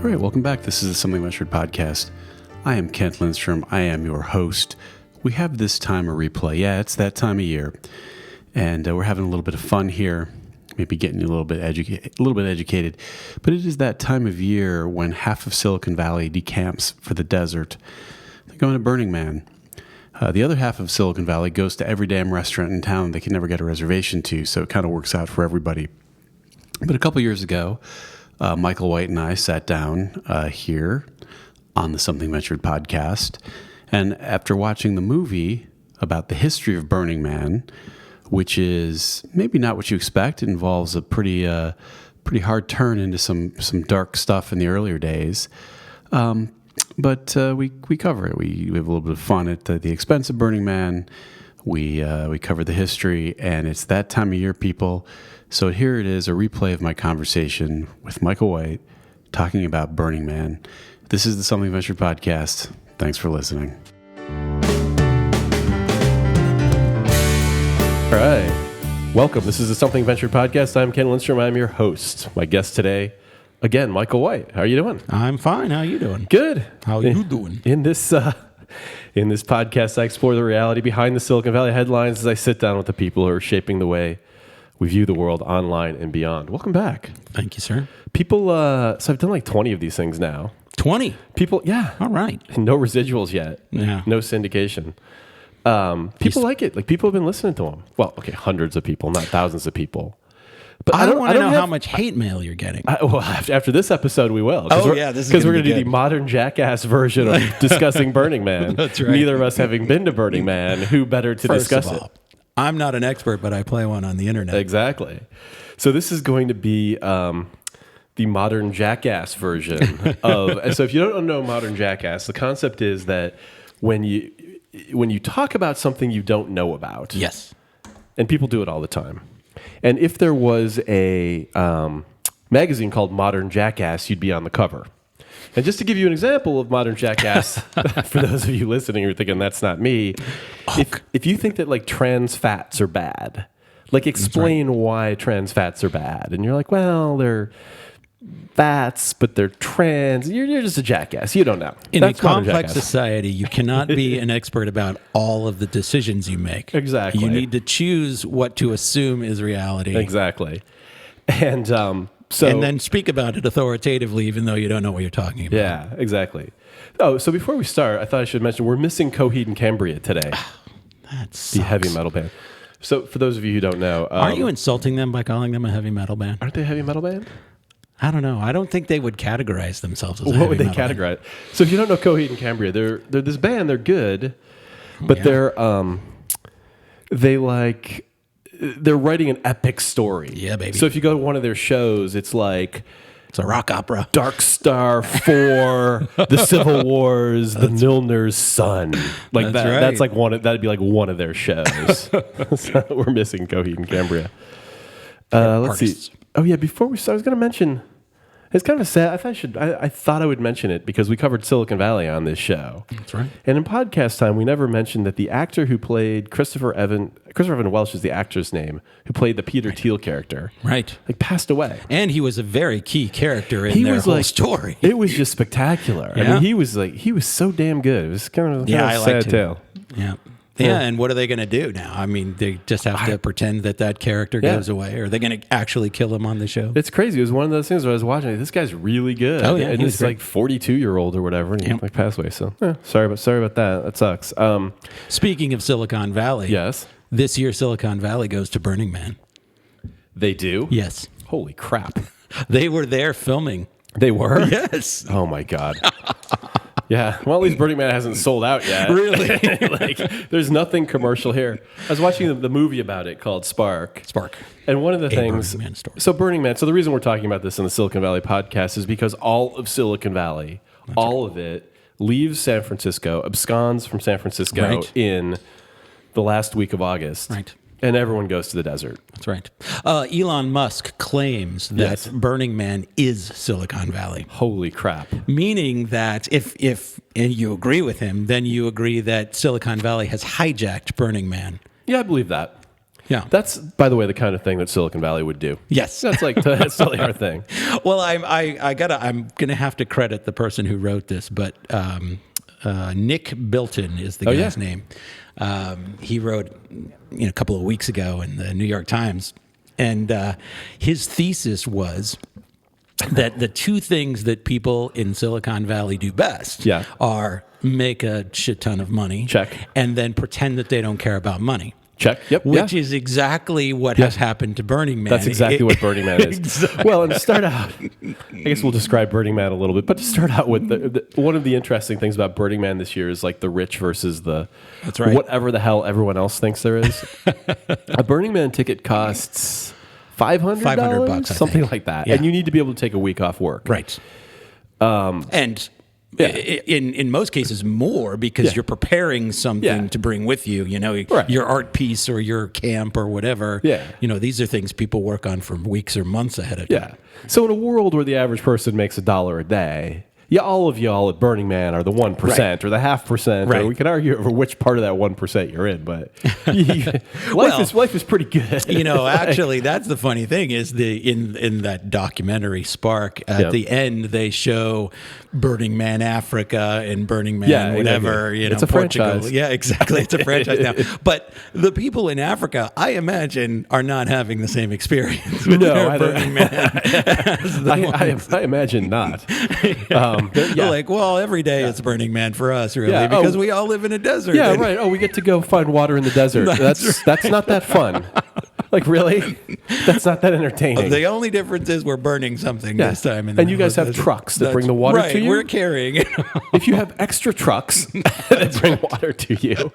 All right, welcome back. This is the Something Measured podcast. I am Kent Lindstrom. I am your host. We have this time a replay. Yeah, it's that time of year, and we're having a little bit of fun here. Maybe getting you a little bit educated. But it is that time of year when half of Silicon Valley decamps for the desert. They're going to Burning Man. The other half of Silicon Valley goes to every damn restaurant in town they can never get a reservation to, so it kind of works out for everybody. But a couple years ago, Michael White and I sat down here on the Something Measured podcast, and after watching the movie about the history of Burning Man, which is maybe not what you expect, it involves a pretty hard turn into some dark stuff in the earlier days. But we cover it. We have a little bit of fun at the expense of Burning Man. We cover the history, and it's that time of year, people. So here it is, a replay of my conversation with Michael White talking about Burning Man. This is the Something Measured podcast. Thanks for listening. All right. Welcome. This is the Something Ventured podcast. I'm Kent Lindstrom. I'm your host. My guest today, again, Michael White. How are you doing? I'm fine. How are you doing? Good. How are you doing? In this podcast, I explore the reality behind the Silicon Valley headlines as I sit down with the people who are shaping the way we view the world online and beyond. Welcome back. Thank you, sir. People, so I've done like 20 of these things now. 20? People, yeah. All right. No residuals yet. Yeah. No syndication. People like it. Like, people have been listening to them. Well, okay, hundreds of people, not thousands of people. But I don't want to know how much hate mail you're getting. Well, after this episode, we will. Oh, yeah. This is because we're going to do the modern jackass version of discussing Burning Man. That's right. Neither of us having been to Burning Man. Who better to discuss it? I'm not an expert, but I play one on the internet. Exactly. So this is going to be the modern jackass version of. And so if you don't know modern jackass, the concept is that when you talk about something you don't know about, yes, and people do it all the time. And if there was a magazine called Modern Jackass, you'd be on the cover. And just to give you an example of Modern Jackass, for those of you listening who are thinking that's not me, if you think that like trans fats are bad, like explain why trans fats are bad. And you're like, well, they're fats, but they're trans. You're just a jackass. You don't know. In a complex society, you cannot be an expert about all of the decisions you make. Exactly. You need to choose what to assume is reality. Exactly. And and then speak about it authoritatively, even though you don't know what you're talking about. Yeah, exactly. Oh, so before we start, I thought I should mention we're missing Coheed and Cambria today. That sucks. The heavy metal band. So for those of you who don't know... Aren't you insulting them by calling them a heavy metal band? Aren't they a heavy metal band? I don't know. I don't think they would categorize themselves as a What heavy would they metal categorize? So if you don't know Coheed and Cambria, they're this band, they're good, but they're writing an epic story. Yeah, baby. So if you go to one of their shows, it's like... It's a rock opera. Dark Star 4, The Civil Wars, The Milner's Son. Like that's that. right. That's like that'd be like one of their shows. So we're missing Coheed and Cambria. Let's see. Oh yeah, before we start, I was going to mention. It's kind of sad. I thought I would mention it because we covered Silicon Valley on this show. That's right. And in podcast time, we never mentioned that the actor who played Christopher Evan Welsh is the actor's name, who played the Peter Thiel character. Right. Like, passed away. And he was a very key character in their whole story. It was just spectacular. Yeah. I mean, he was so damn good. It was kind of I a sad liked him. tale. Yeah. Yeah, and what are they going to do now? I mean, they just have to pretend that character goes away, or are they going to actually kill him on the show? It's crazy. It was one of those things where I was watching, this guy's really good. Oh, yeah. And he's like 42-year-old or whatever, and he like passed away. So, sorry about that. That sucks. Speaking of Silicon Valley, yes, this year Silicon Valley goes to Burning Man. They do? Yes. Holy crap. They were there filming. They were? Yes. Oh, my God. Yeah, well, at least Burning Man hasn't sold out yet. Really? Like, there's nothing commercial here. I was watching the movie about it called Spark. And one of the things... Burning Man story. So Burning Man, so the reason we're talking about this in the Silicon Valley podcast is because all of Silicon Valley, of it, leaves San Francisco, absconds from San Francisco in the last week of August. Right. And everyone goes to the desert. That's right. Elon Musk claims that Burning Man is Silicon Valley. Holy crap. Meaning that if you agree with him, then you agree that Silicon Valley has hijacked Burning Man. Yeah, I believe that. Yeah. That's, by the way, the kind of thing that Silicon Valley would do. Yes. That's totally our thing. Well, I'm gonna have to credit the person who wrote this, but Nick Bilton is the guy's name. He wrote a couple of weeks ago in the New York Times, and his thesis was that the two things that people in Silicon Valley do best are make a shit ton of money, check, and then pretend that they don't care about money. Check. Yep. Which is exactly what has happened to Burning Man. That's exactly what Burning Man is. Exactly. Well, and to start out, I guess we'll describe Burning Man a little bit, but to start out with, one of the interesting things about Burning Man this year is like the rich versus the whatever the hell everyone else thinks there is. A Burning Man ticket costs $500, something like that. Yeah. And you need to be able to take a week off work. Right. In most cases more because you're preparing something to bring with you, your art piece or your camp or whatever. Yeah. These are things people work on for weeks or months ahead of time. Yeah. So in a world where the average person makes $1 a day, all of y'all at Burning Man are the 1% or the 0.5%, or we can argue over which part of that 1% you're in, but life is pretty good. Actually, that's the funny thing is in that documentary Spark, at the end they show Burning Man Africa and Burning Man whatever, it's a Portugal. franchise. Yeah, exactly. It's a franchise now. But the people in Africa, I imagine, are not having the same experience with their Burning Man. I imagine not. Like, well, every day it's Burning Man for us, really, because we all live in a desert. Yeah, right. Oh, we get to go find water in the desert. That's not that fun. Like, really? That's not that entertaining. The only difference is we're burning something this time. And you guys have trucks that bring the water to you? We're carrying it. If you have extra trucks that bring water to you,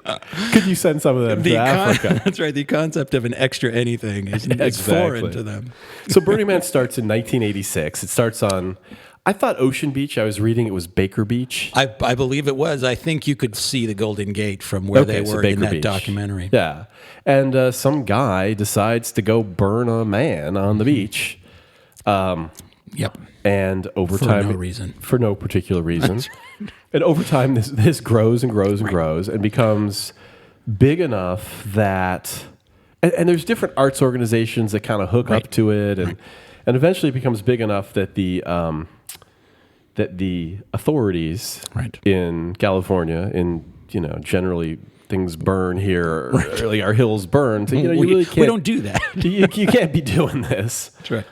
could you send some of them to Africa? That's right. The concept of an extra anything is foreign to them. So Burning Man starts in 1986. It starts on... I thought Ocean Beach. I was reading it was Baker Beach. I believe it was. I think you could see the Golden Gate from where they were in that documentary. Yeah. And some guy decides to go burn a man on the beach. Yep. And over time... For no reason. For no particular reason. And over time, this grows and grows and grows and becomes big enough that... And there's different arts organizations that kind of hook up to it. And eventually it becomes big enough that the authorities in California, generally things burn here, or our hills burn. So, you really can't. We don't do that. you can't be doing this. That's right.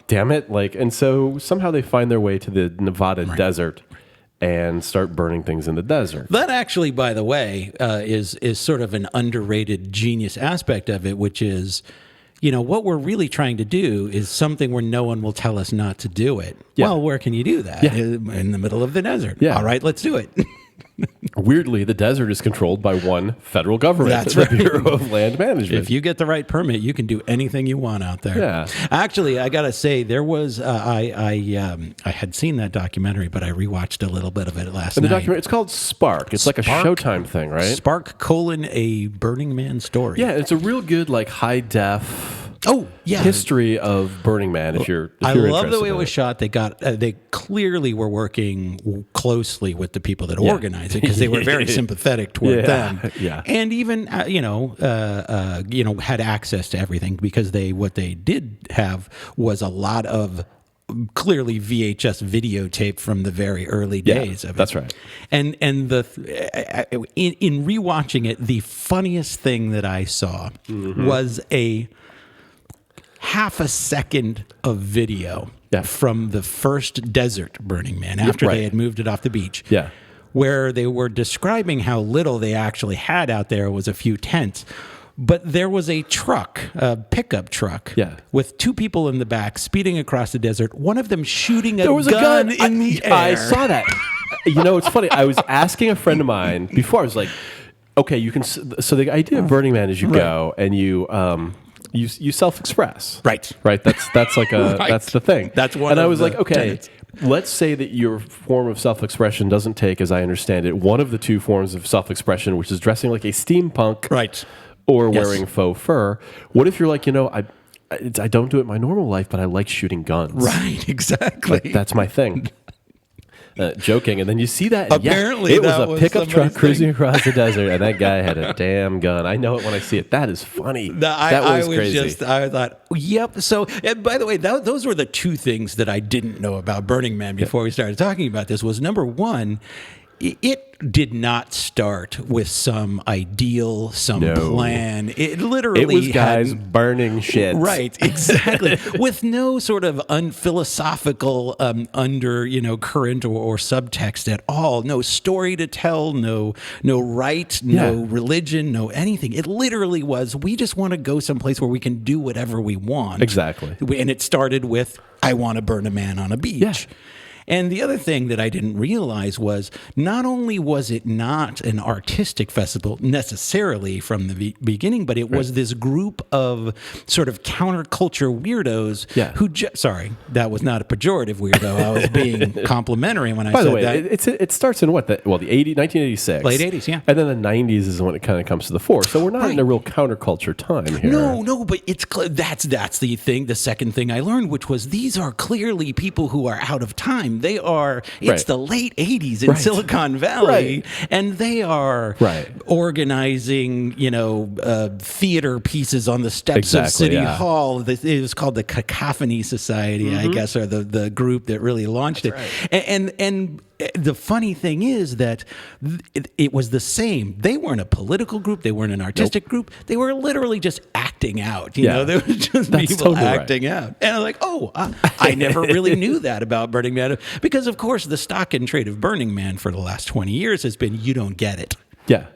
Damn it! And so somehow they find their way to the Nevada desert and start burning things in the desert. That actually, by the way, is sort of an underrated genius aspect of it, which is. What we're really trying to do is something where no one will tell us not to do it. Yeah. Well, where can you do that? Yeah. In the middle of the desert. Yeah. All right, let's do it. Weirdly, the desert is controlled by one federal government. That's right. The Bureau of Land Management. If you get the right permit, you can do anything you want out there. Yeah. Actually, I got to say, there was, I had seen that documentary, but I rewatched a little bit of it last night. Documentary, it's called Spark. It's like a Showtime thing, right? Spark: A Burning Man Story. Yeah, it's a real good, high def... history of Burning Man. If you're I love the way it was shot. They clearly were working closely with the people that organized it because they were very sympathetic toward them. Yeah, and even had access to everything because what they did have was a lot of clearly VHS videotape from the very early days of it. That's right. And in rewatching it, the funniest thing that I saw was a half a second of video from the first desert Burning Man after they had moved it off the beach. Yeah. Where they were describing how little they actually had out there was a few tents. But there was a truck, a pickup truck, with two people in the back speeding across the desert, one of them shooting a gun in the air. I saw that. It's funny. I was asking a friend of mine before. I was like, okay, you can... So the idea of Burning Man is you go and you self-express. Right. That's like that's the thing. That's one. And I was like, okay, tenets. Let's say that your form of self-expression doesn't take, as I understand it, one of the two forms of self-expression, which is dressing like a steampunk, or wearing faux fur. What if you're like, I don't do it in my normal life, but I like shooting guns. Right. Exactly. That's my thing. joking. And then you see that. Apparently, it was that a was pickup truck somebody's cruising across the desert, and that guy had a damn gun. I know it when I see it. That is funny. That was crazy. I thought, yep. So, by the way, those were the two things that I didn't know about Burning Man before we started talking about this. Was number one, it did not start with some ideal, plan. It literally was guys burning shit. Right, exactly. With no sort of unphilosophical current or subtext at all. No story to tell, no right, no religion, no anything. It literally was, we just want to go someplace where we can do whatever we want. Exactly. And it started with, I want to burn a man on a beach. Yeah. And the other thing that I didn't realize was not only was it not an artistic festival necessarily from the beginning, but it was this group of sort of counterculture weirdos who sorry, that was not a pejorative weirdo. I was being complimentary when I said that. By the way, it starts in what? 1986. Late 80s, yeah. And then the 90s is when it kind of comes to the fore. So we're not in a real counterculture time here. No, but that's the thing. The second thing I learned, which was these are clearly people who are out of time. They are, it's the late 80s in Silicon Valley, and they are organizing, theater pieces on the steps of City Hall. It was called the Cacophony Society, I guess, or the group that really launched it. And the funny thing is that it was the same. They weren't a political group. They weren't an artistic group. They were literally just acting out. They were just people acting out. And I was like, I never really knew that about Burning Man. Because, of course, the stock and trade of Burning Man for the last 20 years has been, you don't get it. Yeah.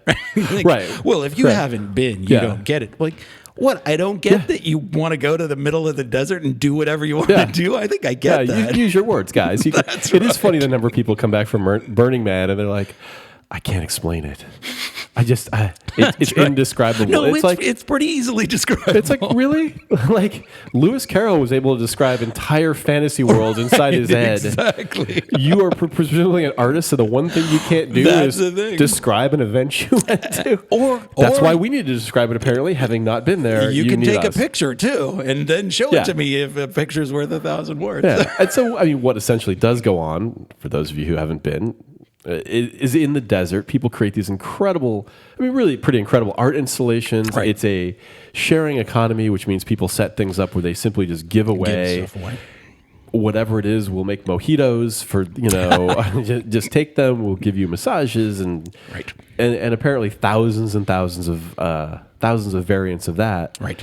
Right. Well, if you haven't been, you don't get it. Like, what? I don't get that you want to go to the middle of the desert and do whatever you want to do. I think I get that. Use your words, guys. It is funny the number of people come back from Burning Man and they're like, I can't explain it. It's indescribable. No, it's pretty easily describable. It's like, really? Like, Lewis Carroll was able to describe entire fantasy worlds inside his head. Exactly. You are presumably an artist, so the one thing you can't do is describe an event you went to. That's why we need to describe it, apparently, having not been there. You can take a picture, too, and then show it to me if a picture's worth 1,000 words. Yeah. And so, what essentially does go on, for those of you who haven't been, is in the desert. People create these really pretty incredible art installations. Right. It's a sharing economy, which means people set things up where they simply just give away whatever it is. We'll make mojitos for, just take them. We'll give you massages and apparently thousands and thousands of variants of that. Right.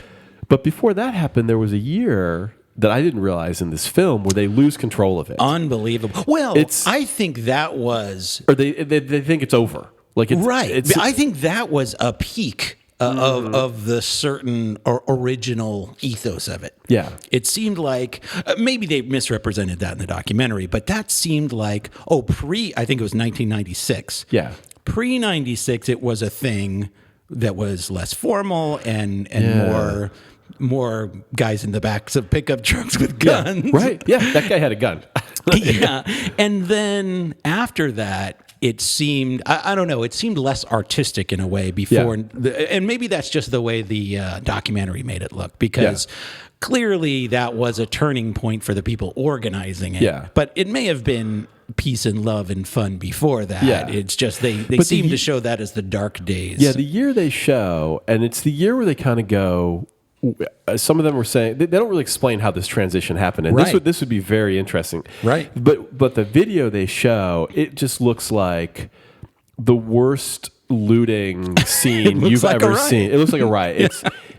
But before that happened, there was a year that I didn't realize in this film where they lose control of it. Unbelievable. Well, I think that was... Or they think it's over. Like I think that was a peak of the certain original ethos of it. Yeah. It seemed like... maybe they misrepresented that in the documentary, but that seemed like... I think it was 1996. Yeah. Pre-96, it was a thing that was less formal and more guys in the backs of pickup trucks with guns. Yeah, right. Yeah, that guy had a gun. Yeah. And then after that, it seemed, I don't know, it seemed less artistic in a way before. And maybe that's just the way the documentary made it look, because clearly that was a turning point for the people organizing it. Yeah. But it may have been peace and love and fun before that. Yeah. It's just they seem to show that as the dark days. Yeah, the year they show, and it's the year where they kind of go... Some of them were saying they don't really explain how this transition happened, and this would be very interesting, right? But the video they show, it just looks like the worst looting scene you've ever seen. It looks like a riot.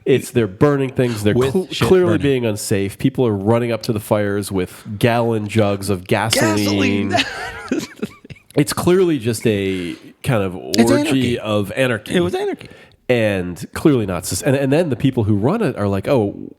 It's they're burning things. They're clearly being unsafe. People are running up to the fires with gallon jugs of gasoline. It's clearly just a kind of orgy of anarchy. It was anarchy. And clearly not. And then the people who run it are like, oh,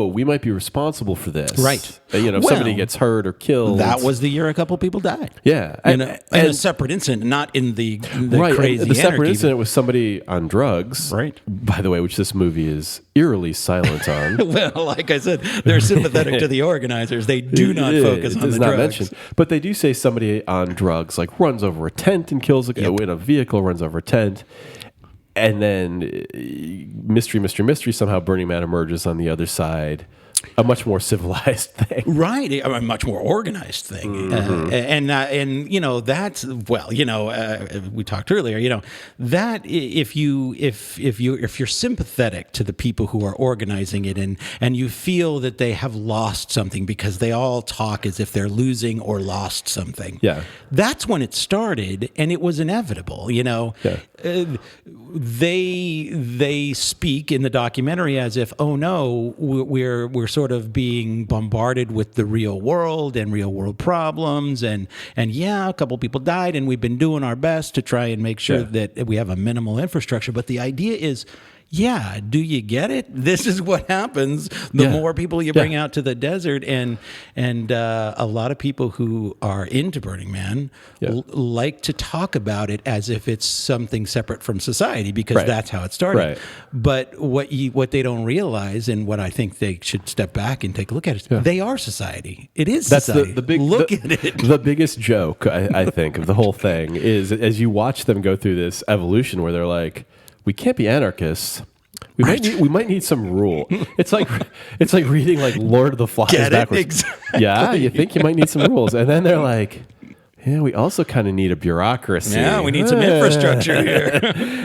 we might be responsible for this. Right. If somebody gets hurt or killed. That was the year a couple people died. Yeah. And a separate incident, not in the crazy the separate incident was somebody on drugs. Right. By the way, which this movie is eerily silent on. Well, like I said, they're sympathetic to the organizers. They do not focus on the drugs. Mentioned. But they do say somebody on drugs runs over a tent and kills in a vehicle, runs over a tent. And then mystery, somehow Burning Man emerges on the other side a much more civilized thing, right? A much more organized thing, and you know that's we talked earlier. You know that if you're sympathetic to the people who are organizing it, and you feel that they have lost something because they all talk as if they're losing or lost something. Yeah, that's when it started, and it was inevitable. You know, they speak in the documentary as if, oh no, we're sort of being bombarded with the real world and real world problems, and yeah, a couple people died, and we've been doing our best to try and make sure that we have a minimal infrastructure. But the idea is, yeah, do you get it? This is what happens the more people you bring out to the desert, and a lot of people who are into Burning Man like to talk about it as if it's something separate from society, because that's how it started. Right. But what they don't realize, and what I think they should step back and take a look at, is they are society. It is society. The big look at it. The biggest joke I think of the whole thing is as you watch them go through this evolution where they're like, we can't be anarchists. We might need some rule. It's like reading like Lord of the Flies backwards. Exactly. Yeah, you think you might need some rules, and then they're like, yeah, we also kind of need a bureaucracy. Yeah, we need some infrastructure here.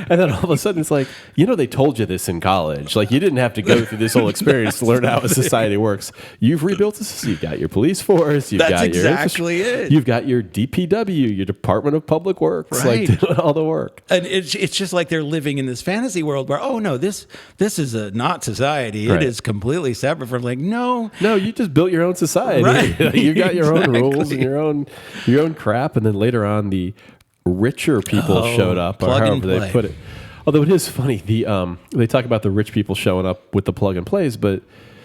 And then all of a sudden it's like, they told you this in college. Like, you didn't have to go through this whole experience to learn how a society works. You've rebuilt this. You've got your police force. You've got exactly it. You've got your DPW, your Department of Public Works, right, like doing all the work. And it's just like they're living in this fantasy world where, oh no, this is not society. Right. It is completely separate from, like, no, you just built your own society. Right. You got your own rules and your own crap, and then later on the richer people showed up, or however they put it. Although it is funny, they talk about the rich people showing up with the plug and plays, but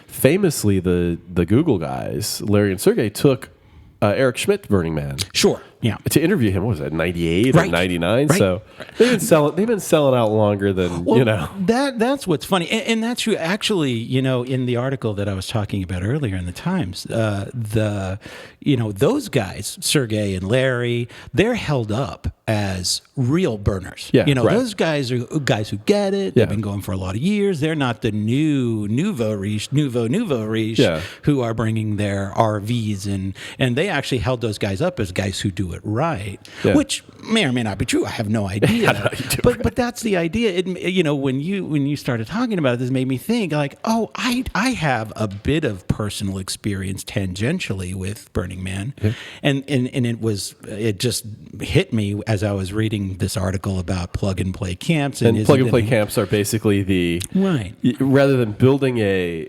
famously the Google guys, Larry and Sergey, took Eric Schmidt to Burning Man. Sure. Yeah. To interview him, what was that, 98 or 99? Right. So they've been selling out longer than, That's what's funny. And that's true. Actually, in the article that I was talking about earlier in the Times, those guys, Sergey and Larry, they're held up as real burners. Yeah, those guys are guys who get it. They've been going for a lot of years. They're not the nouveau riche who are bringing their RVs, and they actually held those guys up as guys who do it right, which may or may not be true. I have no idea. But that's the idea. It, when you started talking about it, this made me think, like, oh, I have a bit of personal experience tangentially with Burning Man, and it just hit me as I was reading this article about plug and play camps. And plug and play camps are basically rather than building a.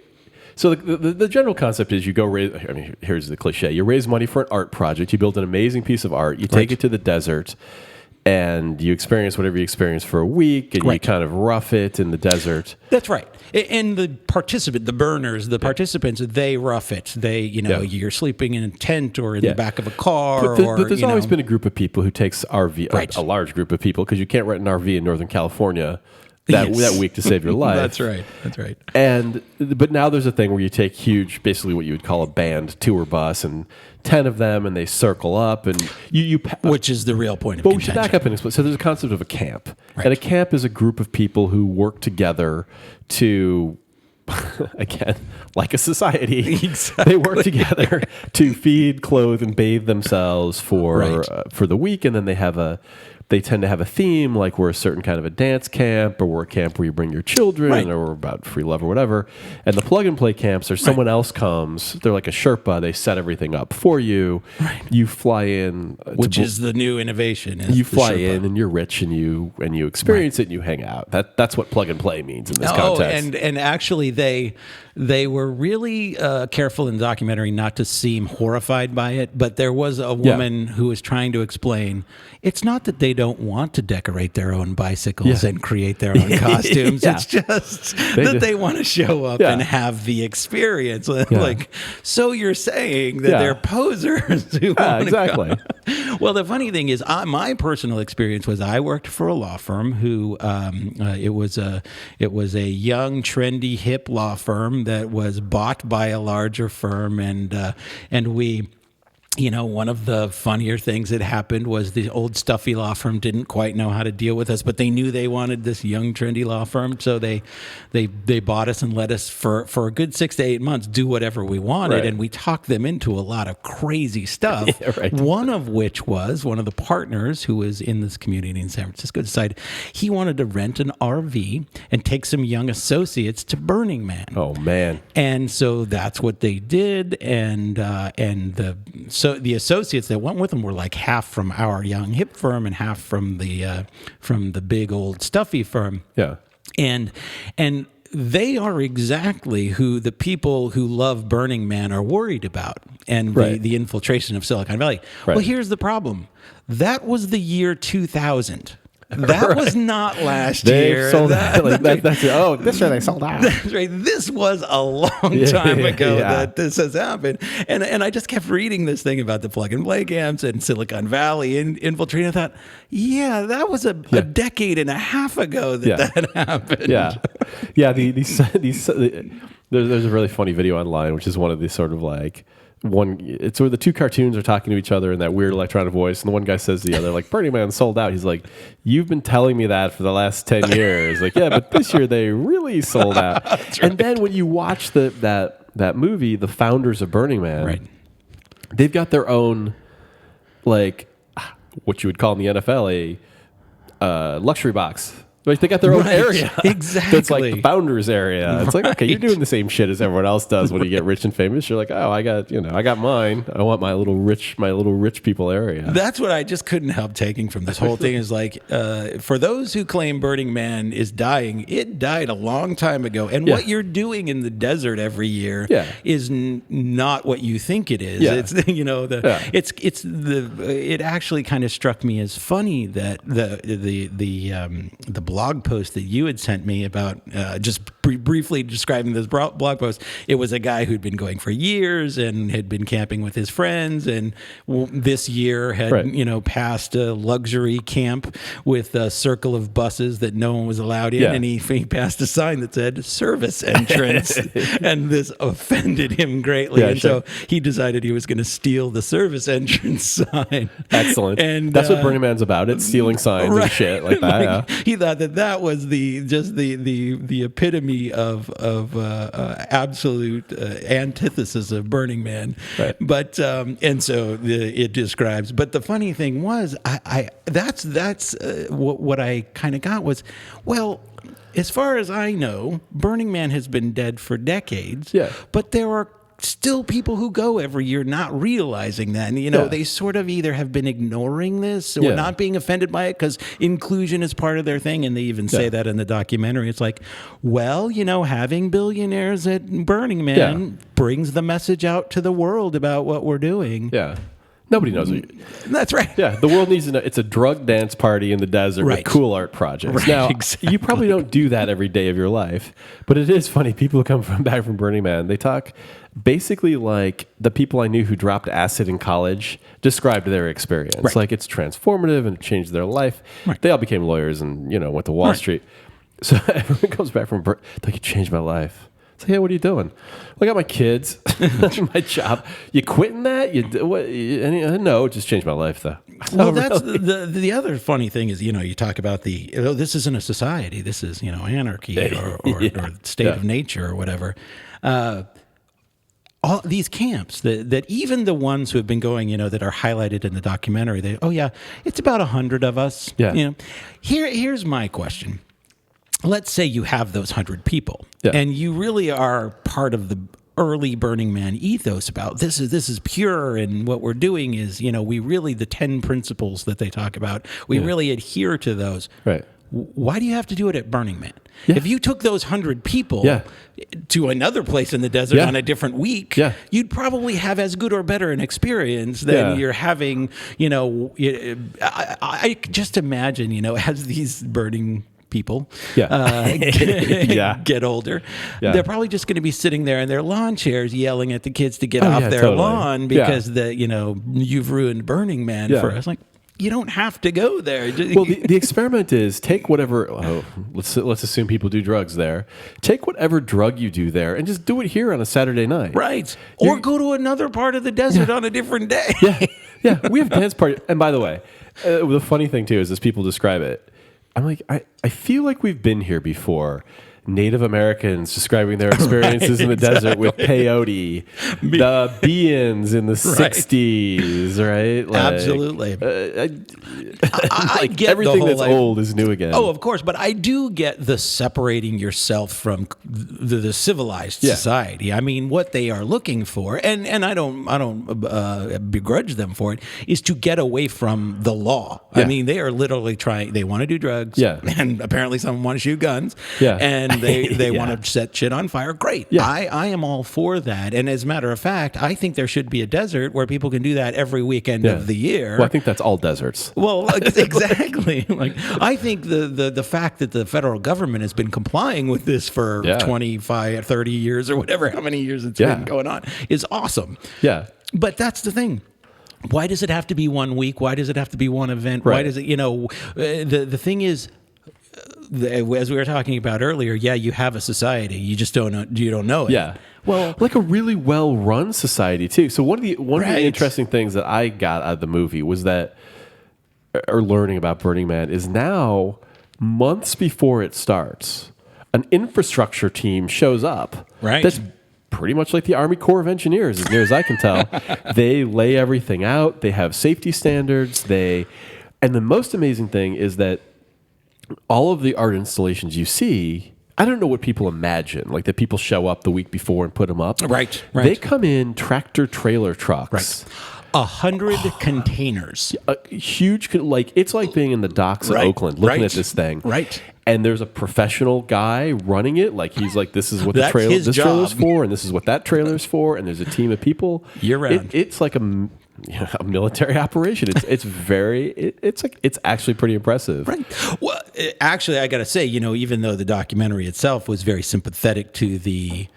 So the general concept is you go raise. I mean, here's the cliche: you raise money for an art project. You build an amazing piece of art. You take it to the desert, and you experience whatever you experience for a week, and you kind of rough it in the desert. That's right. And the participants, they rough it. They, you're sleeping in a tent or in the back of a car. But there's always been a group of people who takes RV, a large group of people, because you can't rent an RV in Northern California that week to save your life. That's right. But now there's a thing where you take huge, basically what you would call a band tour bus, and 10 of them, and they circle up, and which is the real point of contention. But we should back up and explain. So there's a concept of a camp, and a camp is a group of people who work together to, again, like a society, they work together to feed, clothe, and bathe themselves for the week, and then they tend to have a theme, like we're a certain kind of a dance camp, or we're a camp where you bring your children, or we're about free love or whatever. And the plug and play camps are someone else comes, they're like a Sherpa, they set everything up for you. You fly in. Which is the new innovation. You fly in and you're rich and you experience it and you hang out. That's what plug and play means in this context. And actually they were really careful in the documentary not to seem horrified by it, but there was a woman who was trying to explain, it's not that they don't want to decorate their own bicycles and create their own costumes. It's just they want to show up and have the experience. Like, so you're saying that they're posers who want to come. Well, the funny thing is, my personal experience was I worked for a law firm who it was a young, trendy, hip law firm that was bought by a larger firm, and we one of the funnier things that happened was the old stuffy law firm didn't quite know how to deal with us, but they knew they wanted this young, trendy law firm. So they bought us and let us for a good 6 to 8 months do whatever we wanted. Right. And we talked them into a lot of crazy stuff. Yeah, right. One of which was one of the partners who was in this community in San Francisco decided he wanted to rent an RV and take some young associates to Burning Man. Oh, man. And so that's what they did. So the associates that went with them were like half from our young hip firm and half from the big old stuffy firm. Yeah. And they are exactly who the people who love Burning Man are worried about, and the infiltration of Silicon Valley. Right. Well, here's the problem. That was the year 2000. That was not last year. They sold out. This year they sold out. That's right. This was a long time ago that this has happened. And I just kept reading this thing about the plug and play camps and Silicon Valley infiltrating. I thought, that was a decade and a half ago that happened. Yeah. Yeah. There's a really funny video online, which is one of these sort of like, it's where the two cartoons are talking to each other in that weird electronic voice, and the one guy says to the other, like, Burning Man sold out. He's like, you've been telling me that for the last 10 years. Like, yeah, but this year they really sold out. Right. And then when you watch that movie, the founders of Burning Man, they've got their own, like, what you would call in the NFL a luxury box. Like they got their own area. Exactly. That's like the founders area. It's like, okay, you're doing the same shit as everyone else does when you get rich and famous. You're like, oh, I got mine. I want my little rich people area. That's what I just couldn't help taking from this whole thing is like, for those who claim Burning Man is dying, it died a long time ago. And what you're doing in the desert every year is not what you think it is. Yeah. It actually kind of struck me as funny that the blog post that you had sent me about just briefly describing this blog post, it was a guy who'd been going for years and had been camping with his friends, and this year had passed a luxury camp with a circle of buses that no one was allowed in, and he passed a sign that said service entrance, and this offended him greatly, so he decided he was going to steal the service entrance sign. Excellent. And that's what Burning Man's about. It's stealing signs and shit like that. He thought that was the epitome of absolute antithesis of Burning Man. Right. But and so it describes. But the funny thing was, that's what I kind of got was, well, as far as I know, Burning Man has been dead for decades. Yeah. But there are still people who go every year not realizing that. And, they sort of either have been ignoring this or not being offended by it because inclusion is part of their thing. And they even say that in the documentary. It's like, well, having billionaires at Burning Man brings the message out to the world about what we're doing. Yeah. Nobody knows. That's right. Yeah, the world needs to know it's a drug dance party in the desert with cool art projects. Right, now, exactly. You probably don't do that every day of your life, but it is funny. People who come back from Burning Man, they talk basically like the people I knew who dropped acid in college described their experience. Right. Like it's transformative and it changed their life. Right. They all became lawyers and went to Wall Street. So everyone comes back from like, it changed my life. It's like, hey, what are you doing? Well, I got my kids, my job. You quitting that? No, it just changed my life, though. Well, that's the other funny thing is, you talk about this isn't a society. This is, anarchy or state of nature or whatever. All these camps that even the ones who have been going, that are highlighted in the documentary, it's about 100 of us. Yeah. Here's my question. Let's say you have those 100 people, and you really are part of the early Burning Man ethos about this is pure, and what we're doing is, we really, the 10 principles that they talk about, we really adhere to those. Right. Why do you have to do it at Burning Man? Yeah. If you took those 100 people to another place in the desert on a different week, you'd probably have as good or better an experience than you're having, I just imagine, as these burning people get older, they're probably just going to be sitting there in their lawn chairs yelling at the kids to get off their lawn because you've ruined Burning Man for us. Like, you don't have to go there. Well, the experiment is take whatever. Let's assume people do drugs there. Take whatever drug you do there and just do it here on a Saturday night. Right. Or go to another part of the desert on a different day. Yeah. We have dance party. And by the way, the funny thing too is as people describe it, I'm like, I feel like we've been here before. Native Americans describing their experiences in the desert with peyote, the Beans in the 60s, right? Like, absolutely. I get everything that's old is new again. Oh, of course, but I do get the separating yourself from the civilized society. I mean, what they are looking for, and I don't begrudge them for it, is to get away from the law. I mean, they are literally trying. They want to do drugs, and apparently some want to shoot guns, and they want to set shit on fire. Great. I am all for that. And as a matter of fact, I think there should be a desert where people can do that every weekend of the year. Well, I think that's all deserts. Well, exactly. Like, I think the fact that the federal government has been complying with this for 25, 30 years or whatever, how many years it's been going on, is awesome. Yeah. But that's the thing. Why does it have to be 1 week? Why does it have to be one event? Right. Why does it, the thing is, as we were talking about earlier, you have a society. You just don't know. You don't know it. Yeah. Well, like a really well-run society too. So one of the interesting things that I got out of the movie was that, or learning about Burning Man, is now months before it starts, an infrastructure team shows up. Right. That's pretty much like the Army Corps of Engineers, as near as I can tell. They lay everything out. They have safety standards. And the most amazing thing is that all of the art installations you see, I don't know what people imagine, like that people show up the week before and put them up. Right. They come in tractor trailer trucks. Right. 100 containers. Huge, it's like being in the docks of Oakland looking at this thing. Right. And there's a professional guy running it. Like he's like, this is what this trailer's for, and this is what that trailer's for, and there's a team of people year round. It's like a military operation. It's actually pretty impressive. Right. Well, actually, I got to say, even though the documentary itself was very sympathetic to the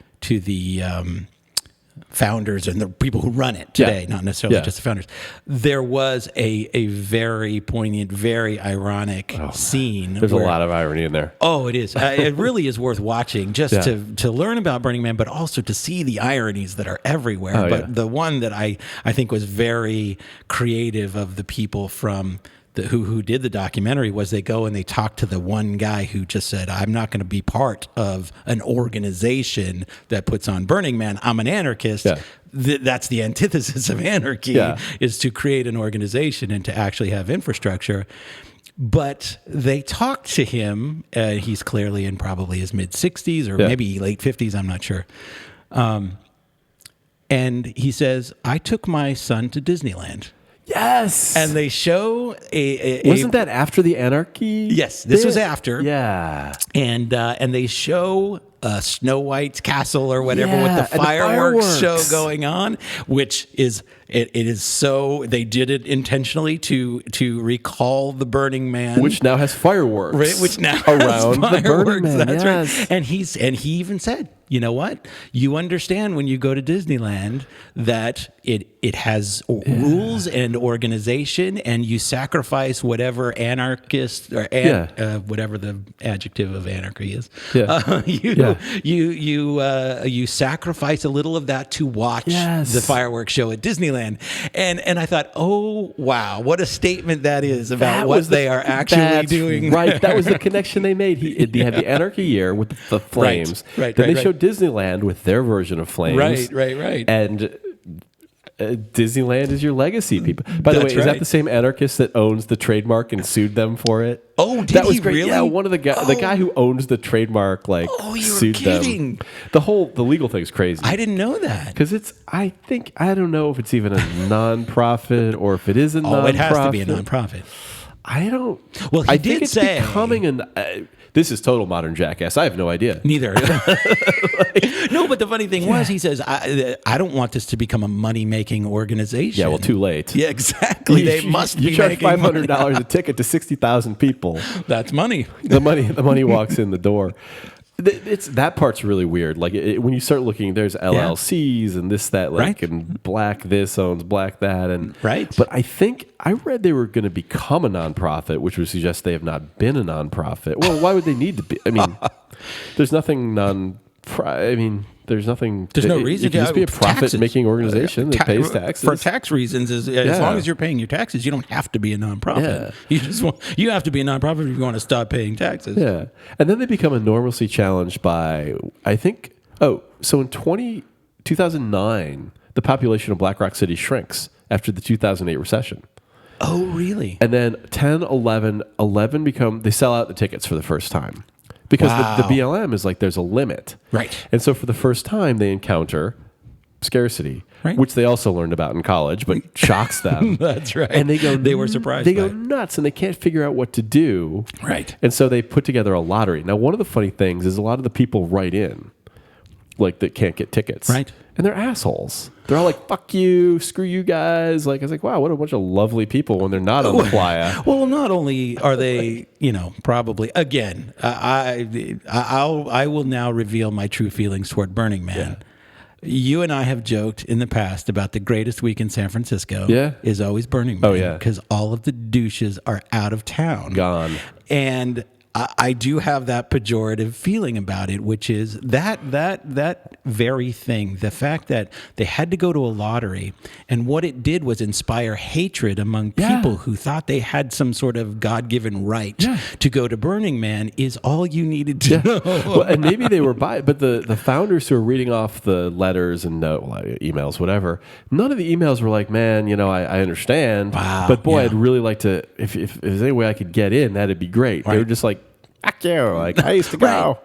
founders and the people who run it today, not necessarily just the founders, there was a very poignant, very ironic scene. There's a lot of irony in there. Oh, it is. It really is worth watching just to learn about Burning Man, but also to see the ironies that are everywhere. But the one that I think was very creative of the people from who did the documentary was they go and they talk to the one guy who just said, I'm not going to be part of an organization that puts on Burning Man. I'm an anarchist. That's the antithesis of anarchy, is to create an organization and to actually have infrastructure. But they talked to him. He's clearly in probably his mid-60s or maybe late 50s. I'm not sure. And he says, I took my son to Disneyland. Yes. And they show wasn't that after the anarchy? Yes, this was after. Yeah. And they show Snow White's castle or whatever with the fireworks show going on, which is it is so they did it intentionally to recall the Burning Man, which now has fireworks, right? Which now around has fireworks. The Burning Man. That's right. And he even said, you know what? You understand when you go to Disneyland that it has rules and organization, and you sacrifice whatever anarchist or whatever the adjective of anarchy is. You sacrifice a little of that to watch the fireworks show at Disneyland. And I thought, oh wow, what a statement that is about what they are actually doing. Right, that was the connection they made. They had the anarchy year with the flames. Then they showed Disneyland with their version of flames. Right. And Disneyland is your legacy, people. By the way, is that the same anarchist that owns the trademark and sued them for it? Oh, that was he great. really? Yeah, one of the guy who owns the trademark sued them. The legal thing's crazy. I didn't know that because I don't know if it's even a nonprofit or if it is a nonprofit. It has to be a nonprofit. I don't. Well, I think it's becoming an. This is total modern jackass. I have no idea. Neither. No, but the funny thing was, he says, I don't want this to become a money-making organization. Yeah, well, too late. Yeah, exactly. They must be making $500 a ticket to 60,000 people. That's money. The money walks in the door. It's that part's really weird. Like when you start looking, there's LLCs and this, that, like, and black this owns black that, and But I think I read they were going to become a nonprofit, which would suggest they have not been a nonprofit. Well, why would they need to be? I mean, there's nothing there's nothing. There's no reason to just be a profit-making organization that pays taxes for tax reasons. As long as you're paying your taxes, you don't have to be a nonprofit. You have to be a nonprofit if you want to stop paying taxes. Yeah, and then they become enormously challenged by I think. So in 2009, the population of Black Rock City shrinks after the 2008 recession. Oh, really? And then 10, 11 they sell out the tickets for the first time. Because the BLM is like there's a limit. Right. And so for the first time, they encounter scarcity, which they also learned about in college, but shocks them. That's right. And they were surprised. They go nuts, and they can't figure out what to do. Right. And so they put together a lottery. Now, one of the funny things is a lot of the people write in, like, that can't get tickets. Right. And they're assholes. They're all like, fuck you, screw you guys. Like, I was like, wow, what a bunch of lovely people when they're not on the playa. Well, not only are they, probably, again, I will now reveal my true feelings toward Burning Man. Yeah. You and I have joked in the past about the greatest week in San Francisco is always Burning Man. Oh, yeah. Because all of the douches are out of town. Gone. And I do have that pejorative feeling about it, which is that very thing, the fact that they had to go to a lottery, and what it did was inspire hatred among people who thought they had some sort of God-given right to go to Burning Man is all you needed to know. Well, and maybe they were but the founders who were reading off the letters and emails, whatever, none of the emails were like, man, I understand, but boy, I'd really like to, if there's any way I could get in, that'd be great. They were just like, fuck you, like, I used to go.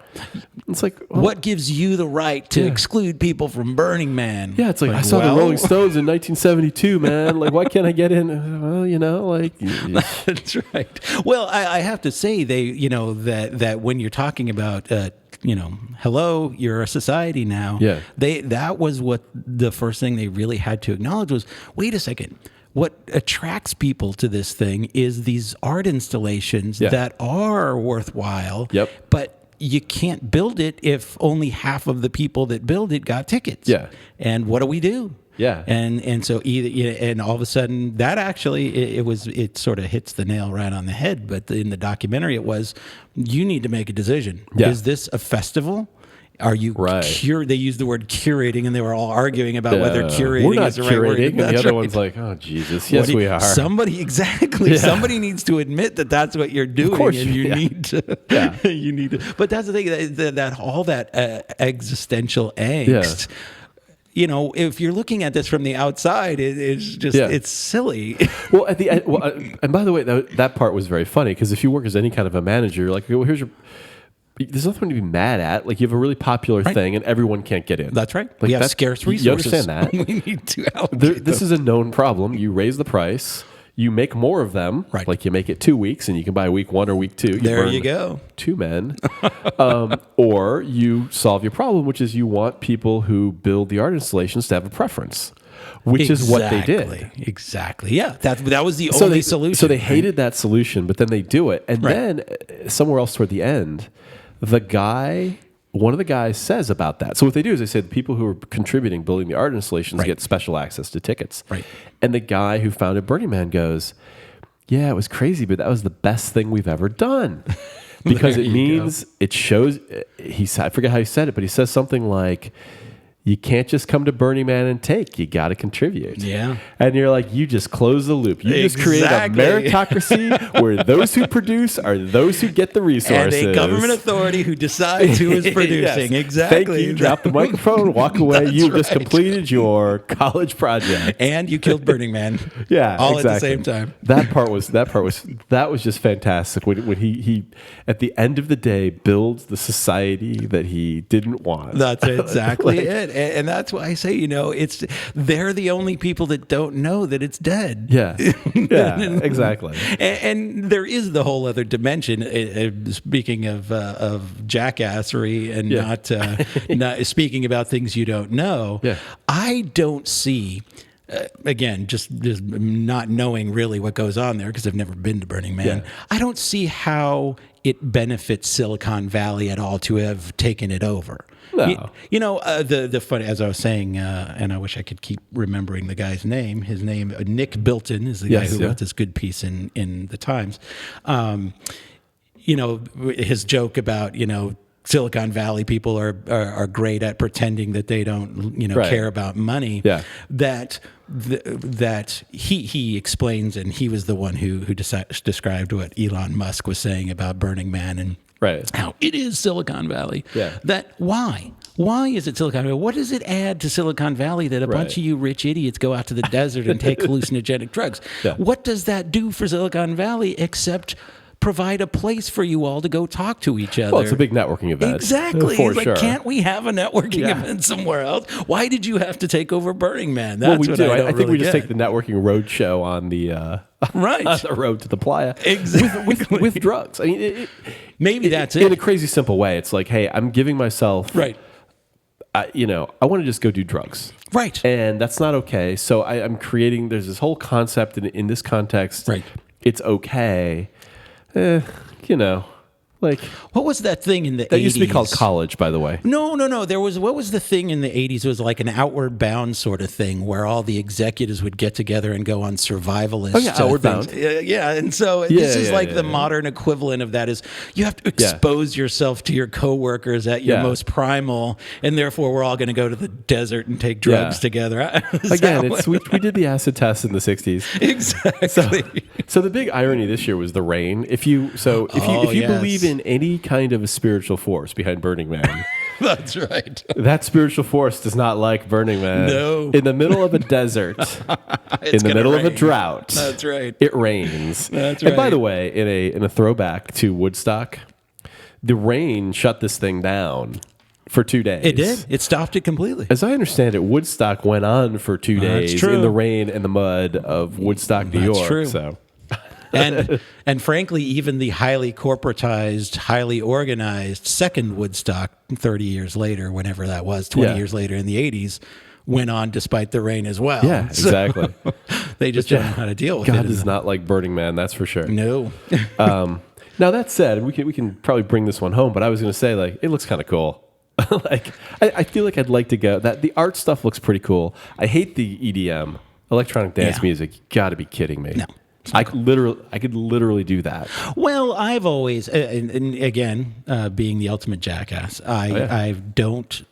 It's like, what gives you the right to exclude people from Burning Man? Yeah, it's like I saw the Rolling Stones in 1972, man. Like, why can't I get in? Well, That's right. Well, I have to say, that when you're talking about, hello, you're a society now. Yeah. That was what the first thing they really had to acknowledge was, wait a second. What attracts people to this thing is these art installations that are worthwhile, but you can't build it if only half of the people that build it got tickets. Yeah. And what do we do? Yeah. And so and all of a sudden that actually it sort of hits the nail right on the head. But in the documentary it was, you need to make a decision. Yeah. Is this a festival? Are you they used the word curating, and they were all arguing about whether curating is the right word. And the other one's like, oh, Jesus, yes, we are. Somebody needs to admit that that's what you're doing, and you need to. You need to. But that's the thing, that all that existential angst. Yeah. If you're looking at this from the outside, it's just it's silly. Well, at the end, and by the way, that part was very funny, because if you work as any kind of a manager, you're like, well, there's nothing to be mad at. Like, you have a really popular thing and everyone can't get in. That's right. Like, we have scarce resources. You understand that? We need to allocate This is a known problem. You raise the price. You make more of them. Right. Like, you make it 2 weeks and you can buy week 1 or week 2. There you go. 2 men. Or you solve your problem, which is you want people who build the art installations to have a preference. Which is what they did. Exactly. Yeah. That was the only solution. So they hated that solution, but then they do it. And then somewhere else toward the end, one of the guys says about that. So what they do is they say the people who are contributing, building the art installations get special access to tickets. Right. And the guy who founded Burning Man goes, yeah, it was crazy, but that was the best thing we've ever done. Because it means, it shows, I forget how he said it, but he says something like, you can't just come to Burning Man and take. You got to contribute. Yeah. And you're like, you just close the loop. You just create a meritocracy where those who produce are those who get the resources. And a government authority who decides who is producing. Yes. Exactly. Thank you. Drop the microphone, walk away. You've just completed your college project. And you killed Burning Man. All at the same time. That was just fantastic. When he at the end of the day builds the society that he didn't want. That's exactly it. And that's why I say, they're the only people that don't know that it's dead. Yeah, exactly. And there is the whole other dimension. Speaking of jackassery and not speaking about things you don't know. Yeah. I don't see again, just not knowing really what goes on there because I've never been to Burning Man, I don't see how it benefits Silicon Valley at all to have taken it over. No. The funny, as I was saying, and I wish I could keep remembering the guy's name. His name, Nick Bilton, is the guy who wrote this good piece in the Times. His joke about, Silicon Valley people are great at pretending that they don't, care about money. Yeah. That he explains, and he was the one who described what Elon Musk was saying about Burning Man and how it is Silicon Valley. Yeah. Why? Why is it Silicon Valley? What does it add to Silicon Valley that a bunch of you rich idiots go out to the desert and take hallucinogenic drugs? Yeah. What does that do for Silicon Valley except provide a place for you all to go talk to each other? Well, it's a big networking event. Exactly. For it's sure. Can't we have a networking event somewhere else? Why did you have to take over Burning Man? That's what we do. I think we just take the networking road show on the on the road to the playa. Exactly. with drugs. I mean, maybe that's it. In a crazy simple way. It's like, hey, I'm giving myself I want to just go do drugs. Right. And that's not okay. So I'm creating, there's this whole concept in this context. Right. It's okay. Like, what was that thing in the 80s? That used to be called college, by the way. No. What was the thing in the 80s? It was like an Outward Bound sort of thing where all the executives would get together and go on survivalist Outward Bound. Yeah, and so this is like the modern equivalent of that is you have to expose yourself to your coworkers at your most primal, and therefore we're all going to go to the desert and take drugs together. Again, we did the acid test in the 60s. Exactly. So the big irony this year was the rain. If you believe in any kind of a spiritual force behind Burning Man, that's right. That spiritual force does not like Burning Man. No. In the middle of a desert, in the middle of a drought, that's right. It rains. That's right. And by the way, in a throwback to Woodstock, the rain shut this thing down for 2 days. It did. It stopped it completely. As I understand it, Woodstock went on for 2 days in the rain and the mud of Woodstock, New York. True. So. and frankly, even the highly corporatized, highly organized second Woodstock 30 years later, whenever that was, 20 years later in the 80s, went on despite the rain as well. Yeah, exactly. They just don't know how to deal with it. God does not like Burning Man, that's for sure. No. Now, that said, we can probably bring this one home, but I was going to say, like, it looks kind of cool. I feel like I'd like to go. The art stuff looks pretty cool. I hate the EDM, electronic dance music. You got to be kidding me. No. I could literally do that. Well, I've always, and again, being the ultimate jackass, I don't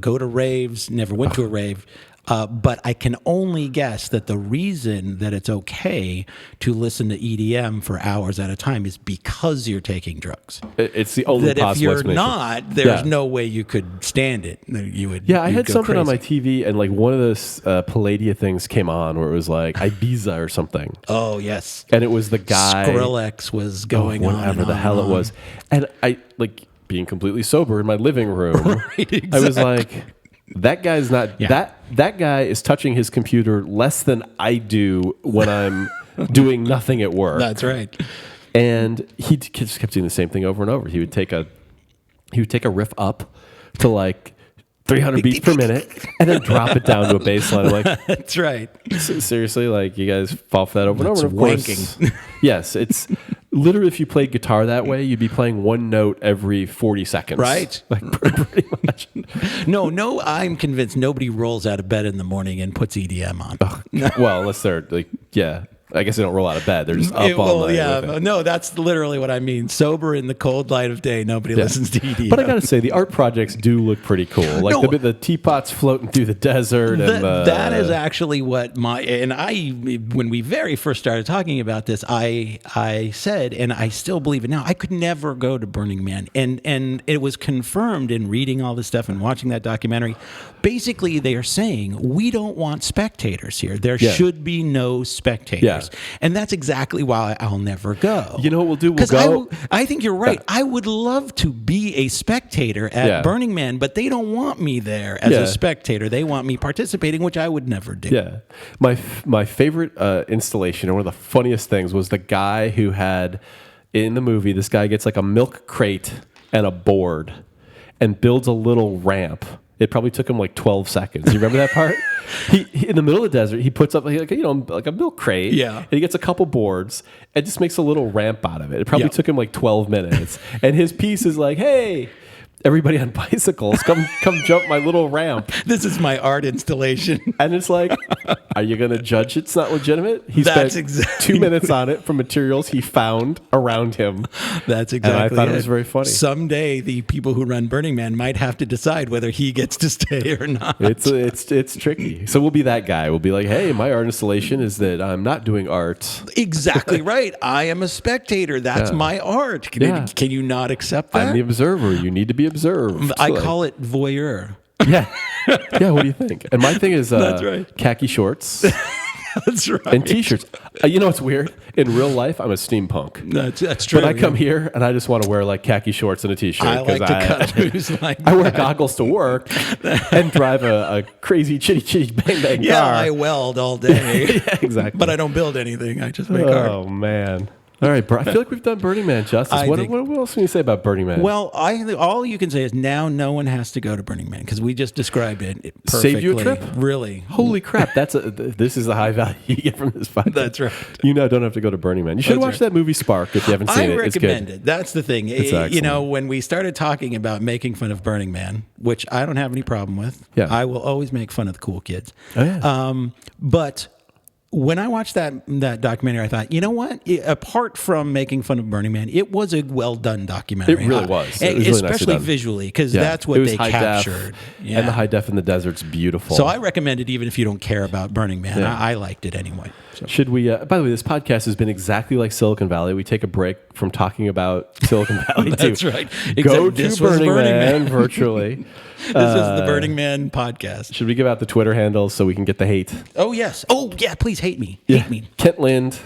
go to raves. Never went to a rave. But I can only guess that the reason that it's okay to listen to EDM for hours at a time is because you're taking drugs. It's the only that possible if you're not, there's no way you could stand it. You would. Yeah, I had something crazy on my TV, and like one of those Palladia things came on where it was like Ibiza or something. Oh yes, and it was the guy Skrillex was going on, whatever the hell it was, and I like being completely sober in my living room. Right, exactly. I was like, that guy's not that guy is touching his computer less than I do when I'm doing nothing at work. That's right. And he just kept doing the same thing over and over. He would take a riff up to like 300 beats per minute and then drop it down to a bass line. I'm like, that's right. Seriously, like you guys fall for that over and over. That's of course, yes, it's literally if you played guitar that way, you'd be playing one note every 40 seconds. Right. Like pretty much. No, I'm convinced nobody rolls out of bed in the morning and puts EDM on. Well, unless they're like, I guess they don't roll out of bed. They're just up all night. Yeah, no, that's literally what I mean. Sober in the cold light of day, nobody listens to EDM. But I got to say, the art projects do look pretty cool. Like the teapots floating through the desert. That is actually what when we very first started talking about this, I said, and I still believe it now, I could never go to Burning Man. And it was confirmed in reading all this stuff and watching that documentary. Basically, they are saying, we don't want spectators here. There should be no spectators. Yeah. And that's exactly why I'll never go. You know what we'll do? We'll go. I think you're right. I would love to be a spectator at Burning Man, but they don't want me there as a spectator. They want me participating, which I would never do. Yeah. My favorite installation, and one of the funniest things, was the guy who had, in the movie, this guy gets like a milk crate and a board and builds a little ramp It probably took him like 12 seconds. You remember that part? He in the middle of the desert, he puts up like a milk crate. Yeah. And he gets a couple boards and just makes a little ramp out of it. It probably took him like 12 minutes. And his piece is like, hey, everybody on bicycles, come jump my little ramp. This is my art installation. And it's like, are you going to judge it's not legitimate? He That's spent exactly 2 minutes on it from materials he found around him. That's exactly. And I thought it was very funny. Someday, the people who run Burning Man might have to decide whether he gets to stay or not. It's tricky. So we'll be that guy. We'll be like, hey, my art installation is that I'm not doing art. Exactly right. I am a spectator. That's my art. Can you not accept that? I'm the observer. You need to be observed. I call it voyeur. Yeah. Yeah, what do you think? And my thing is That's right. khaki shorts. That's right. And T-shirts. You know what's weird? In real life, I'm a steampunk. That's true. But I come here and I just want to wear like khaki shorts and a T-shirt. I like to cut loose like I wear goggles to work and drive a crazy chitty bang bang car. Yeah, I weld all day. Yeah, exactly. But I don't build anything. I just make art. Oh, man. All right, I feel like we've done Burning Man justice. What else can you say about Burning Man? Well, all you can say is now no one has to go to Burning Man because we just described it perfectly. Saved you a trip? Really. Holy crap. This is the high value you get from this podcast. That's right. You now don't have to go to Burning Man. You should watch that movie Spark if you haven't seen it. I recommend it's it. That's the thing. You know, when we started talking about making fun of Burning Man, which I don't have any problem with, I will always make fun of the cool kids. Oh, yeah. But when I watched that documentary, I thought, you know what? Apart from making fun of Burning Man, it was a well done documentary. It really was. It was especially really visually, because that's what they captured. Yeah. And the high def in the desert's beautiful. So I recommend it even if you don't care about Burning Man. Yeah. I liked it anyway. So. Should we? By the way, this podcast has been exactly like Silicon Valley. We take a break from talking about Silicon Valley That's to right. Go to Burning Man virtually. This is the Burning Man podcast. Should we give out the Twitter handles so we can get the hate? Oh, yes. Oh, yeah, please hate me. Hate me. Kent Lind,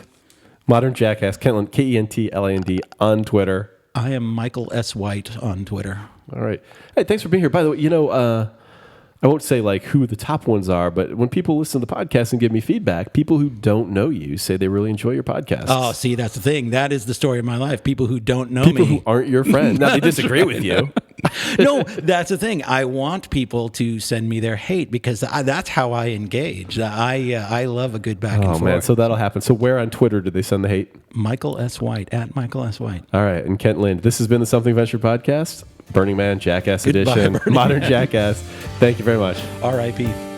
Modern Jackass, Kent Lind, KentLand on Twitter. I am Michael S. White on Twitter. All right. Hey, thanks for being here. By the way, I won't say like who the top ones are, but when people listen to the podcast and give me feedback, people who don't know you say they really enjoy your podcast. Oh, see, that's the thing. That is the story of my life. People who don't know me. People who aren't your friends. Now, they disagree with you. No, that's the thing. I want people to send me their hate because that's how I engage. I love a good back and forth. Oh, man. So that'll happen. So where on Twitter do they send the hate? Michael S. White, at Michael S. White. All right. And Kent Lind, this has been the Something Venture podcast. Burning Man, Jackass Edition, Modern Jackass. Thank you very much. R.I.P.